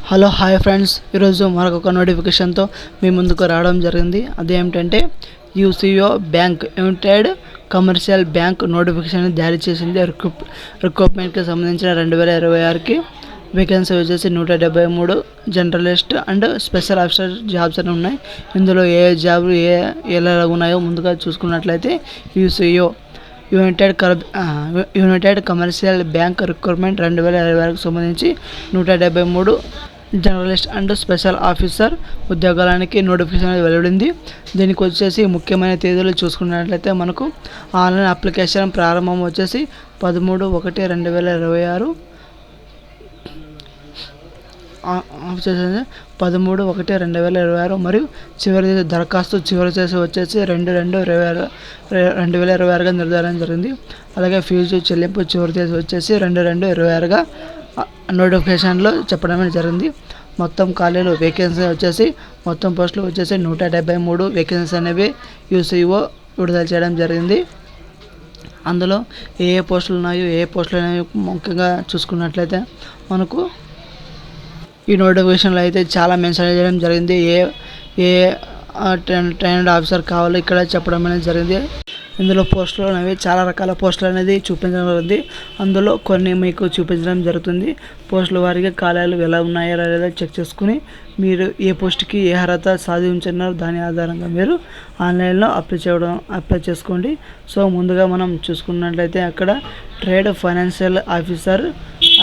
Hello hi friends, ఈరోజు మరొక నోటిఫికేషన్తో మీ ముందుకు రావడం జరిగింది. అదేమిటంటే UCO bank limited commercial bank notification జారీ చేసింది. రిక్రూట్మెంట్కి సంబంధించిన 2026కి వేకెన్సీ వచ్చేసి 173 journalist and special officer jobs అని ఉన్నాయి. ఇందులో ఏ జాబ్లు ఎలా ఉన్నాయో ముందుగా చూసుకున్నట్లయితే UCO United Commercial Bank recruitment 2026కి సంబంధించి 173 జర్నలిస్ట్ అండ్ స్పెషల్ ఆఫీసర్ ఉద్యోగాలకి నోటిఫికేషన్ వెలువడింది. దీనికి వచ్చేసి ముఖ్యమైన తేదీలు చూసుకున్నట్లయితే మనకు ఆన్లైన్ అప్లికేషన్ ప్రారంభం వచ్చేసి 13/1/2026 13/1/2026 మరియు చివరి దరఖాస్తు చివరి చేసి వచ్చేసి 2/2/2026గా నిర్ధారణ జరిగింది. అలాగే ఫీజు చెల్లింపు చివరి చేసి వచ్చేసి 2/2/26గా నోటిఫికేషన్లో చెప్పడం జరిగింది. మొత్తం ఖాళీలు వేకెన్సీ వచ్చేసి మొత్తం పోస్టులు వచ్చేసి 173 వేకెన్సీ అనేవి యూసీఓ విడుదల చేయడం జరిగింది. అందులో ఏ పోస్టులు ఉన్నాయో ముఖ్యంగా చూసుకున్నట్లయితే మనకు ఈ నోటిఫికేషన్లో అయితే చాలా మెన్షన్ చేయడం జరిగింది. ఏ ట్రైన్డ్ ఆఫీసర్ కావాలో ఇక్కడ చెప్పడం అనేది జరిగింది. ఇందులో పోస్టులు అనేవి చాలా రకాల పోస్టులు అనేది చూపించడం జరిగింది. అందులో కొన్ని మీకు చూపించడం జరుగుతుంది. పోస్టుల వారికి ఖాళీలు ఎలా ఉన్నాయో లేదా చెక్ చేసుకుని మీరు ఏ పోస్ట్కి ఏ అర్హత సాధించున్నారో దాని ఆధారంగా మీరు ఆన్లైన్లో అప్లై చేసుకోండి. సో ముందుగా మనం చూసుకున్నట్లయితే అక్కడ ట్రేడ్ ఫైనాన్షియల్ ఆఫీసర్,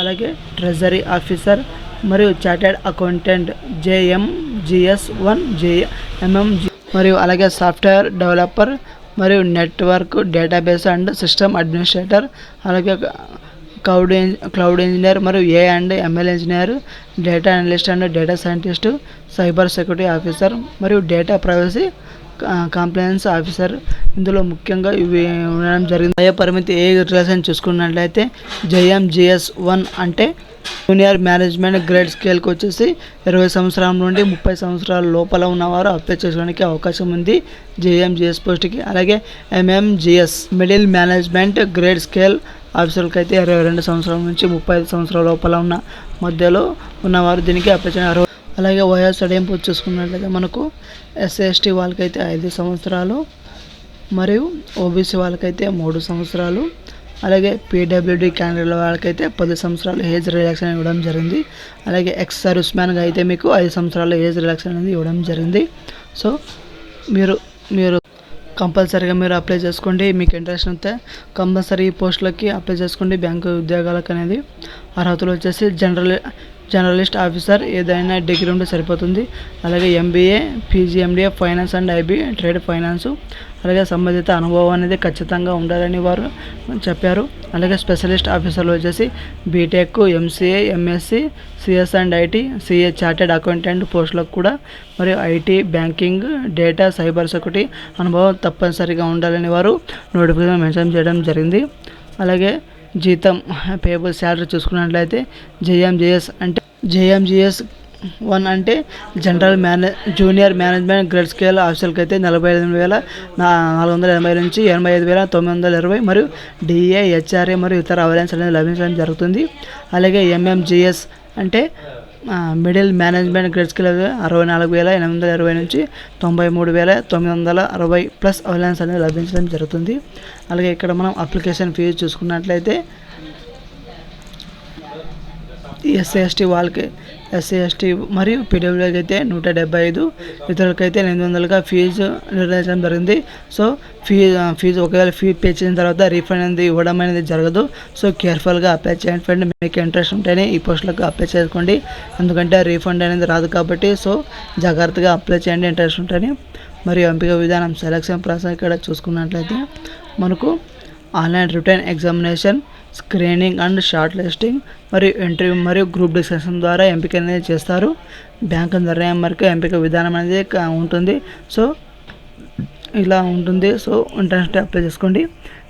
అలాగే ట్రెజరీ ఆఫీసర్ మరియు చార్టెడ్ అకౌంటెంట్ JMGS1 MMG మరియు అలాగే సాఫ్ట్వేర్ డెవలపర్ మరియు network database and system administrator, అలాగే క్లౌడ్ ఇంజనీర్ మరియు A&ML engineer, data analyst and data scientist, cyber security officer మరియు డేటా ప్రైవసీ కంప్లైన్స్ ఆఫీసర్. ఇందులో ముఖ్యంగా ఇవి ఉండడం జరిగింది. వయో పరిమితి ఏజ్ రిలేషన్ చూసుకున్నట్లయితే JMGS1 అంటే జూనియర్ మేనేజ్మెంట్ గ్రేడ్ స్కేల్కి వచ్చేసి 20 సంవత్సరాల నుండి 30 సంవత్సరాల లోపల ఉన్నవారు అప్లై చేసుకోవడానికి అవకాశం ఉంది JMGS పోస్ట్కి. అలాగే MMGS middle management grade scale ఆఫీసర్కి అయితే 22 సంవత్సరాల నుంచి 35 సంవత్సరాల లోపల ఉన్న మధ్యలో ఉన్నవారు దీనికి అప్లై చేయాలి. అలాగే వయో సడలింపు చూసుకున్నట్లయితే మనకు SC/ST వాళ్ళకైతే 5 సంవత్సరాలు మరియు OBC వాళ్ళకైతే 3 సంవత్సరాలు, అలాగే PWD క్యాండిడేట్ వాళ్ళకైతే 10 సంవత్సరాలు ఏజ్ రిలాక్సేషన్ ఇవ్వడం జరిగింది. అలాగే ఎక్స్ సర్వీస్ మ్యాన్గా అయితే మీకు 5 సంవత్సరాలు ఏజ్ రిలాక్సేషన్ అనేది ఇవ్వడం జరిగింది. సో మీరు కంపల్సరీగా మీరు అప్లై చేసుకోండి. మీకు ఇంట్రెస్ట్ ఉంటే కంపల్సరీ ఈ పోస్టులకి అప్లై చేసుకోండి. బ్యాంకు ఉద్యోగాలకు అనేది అర్హతలు వచ్చేసి జర్నలిస్ట్ ఆఫీసర్ ఏదైనా డిగ్రీ ఉంటే సరిపోతుంది. అలాగే MBA PGMDA finance and IB trade finance, అలాగే సంబంధిత అనుభవం అనేది ఖచ్చితంగా ఉండాలని వారు చెప్పారు. అలాగే స్పెషలిస్ట్ ఆఫీసర్లు వచ్చేసి B Tech, MCA, MSc, CS and IT, CA chartered accountant పోస్టులకు కూడా మరియు IT, banking, data, cyber security అనుభవం తప్పనిసరిగా ఉండాలని వారు నోటిఫికేషన్ మెన్షన్ చేయడం జరిగింది. అలాగే జీతం పేబుల్ శాలరీ చూసుకున్నట్లయితే JMGS1 అంటే జూనియర్ మేనేజ్మెంట్ గ్రేడ్ స్కేల్ ఆఫీసర్కి అయితే 48,480 నుంచి 85,920 మరియు DA, HRA మరియు ఇతర అలవెన్స్ అనేది లభించడం జరుగుతుంది. అలాగే MMGS అంటే మిడిల్ మేనేజ్మెంట్ గ్రేడ్ స్కేల్ 64,820 నుంచి 93,960 ప్లస్ అలవెన్స్ అనేది లభించడం జరుగుతుంది. అలాగే ఇక్కడ మనం అప్లికేషన్ ఫీజు చూసుకున్నట్లయితే SC/ST వాళ్ళకి SC/ST మరియు PWDకి అయితే 175, ఇతరులకైతే 800గా ఫీజు నిర్ణయించడం జరిగింది. సో ఫీజు ఒకవేళ పే చేసిన తర్వాత రీఫండ్ అనేది ఇవ్వడం అనేది జరగదు. సో కేర్ఫుల్గా అప్లై చేయండి ఫ్రెండ్. మీకు ఇంట్రెస్ట్ ఉంటేనే ఈ పోస్టులకు అప్లై చేసుకోండి, ఎందుకంటే రీఫండ్ అనేది రాదు కాబట్టి. సో జాగ్రత్తగా అప్లై చేయండి ఇంట్రెస్ట్ ఉంటేనే. మరియు ఎంపిక విధానం సెలక్షన్ ప్రాసెస్ ఇక్కడ చూసుకున్నట్లయితే మనకు online written examination, screening and short listing మరియు ఇంటర్వ్యూ మరియు గ్రూప్ డిస్కషన్ ద్వారా ఎంపిక అనేది చేస్తారు. బ్యాంకు నిర్ణయం వరకు ఎంపిక విధానం అనేది ఉంటుంది. సో ఇలా ఉంటుంది. సో ఇంట్రెస్ట్ అప్లై చేసుకోండి.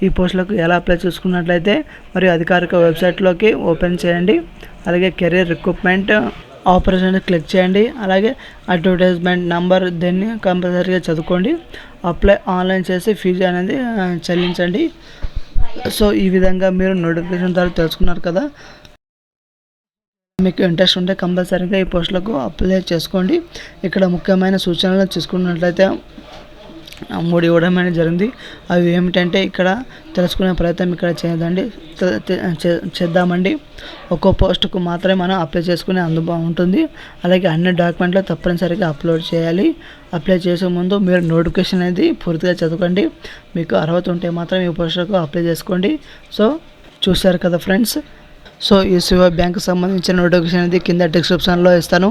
ఈ పోస్టులకు ఎలా అప్లై చేసుకున్నట్లయితే మరియు అధికారిక వెబ్సైట్లోకి ఓపెన్ చేయండి. అలాగే కెరీర్ రిక్రూట్మెంట్ ఆపరేషన్ క్లిక్ చేయండి. అలాగే అడ్వర్టైజ్మెంట్ నంబర్ దీన్ని కంపల్సరీగా చదువుకోండి. అప్లై ఆన్లైన్ చేసి ఫీజు అనేది చెల్లించండి. సో ఈ విధంగా మీరు నోటిఫికేషన్ ద్వారా తెలుసుకున్నారు కదా. మీకు ఇంట్రెస్ట్ ఉంటే కంపల్సరీగా ఈ పోస్టులకు అప్లై చేసుకోండి. ఇక్కడ ముఖ్యమైన సూచనలు చూసుకున్నట్లయితే 3 ఇవ్వడం అనేది జరిగింది. అవి ఏమిటంటే ఇక్కడ తెలుసుకునే ప్రయత్నం ఇక్కడ చేయదండి చేద్దామండి. ఒక్కో పోస్టుకు మాత్రమే మనం అప్లై చేసుకునే అందుబాటు ఉంటుంది. అలాగే అన్ని డాక్యుమెంట్లు తప్పనిసరిగా అప్లోడ్ చేయాలి. అప్లై చేసే ముందు మీరు నోటిఫికేషన్ అనేది పూర్తిగా చదవండి. మీకు అర్హత ఉంటే మాత్రం ఈ పోస్టులకు అప్లై చేసుకోండి. సో చూశారు కదా ఫ్రెండ్స్. సో ఈ SBI బ్యాంకు సంబంధించిన నోటిఫికేషన్ అనేది కింద డిస్క్రిప్షన్లో ఇస్తాను.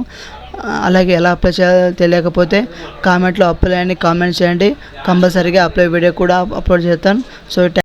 అలాగే ఎలా అప్లై చేయాలో తెలియకపోతే కామెంట్లో అప్లై అని కామెంట్ చేయండి. కంపల్సరీగా అప్లై వీడియో కూడా అప్లోడ్ చేస్తాను. సో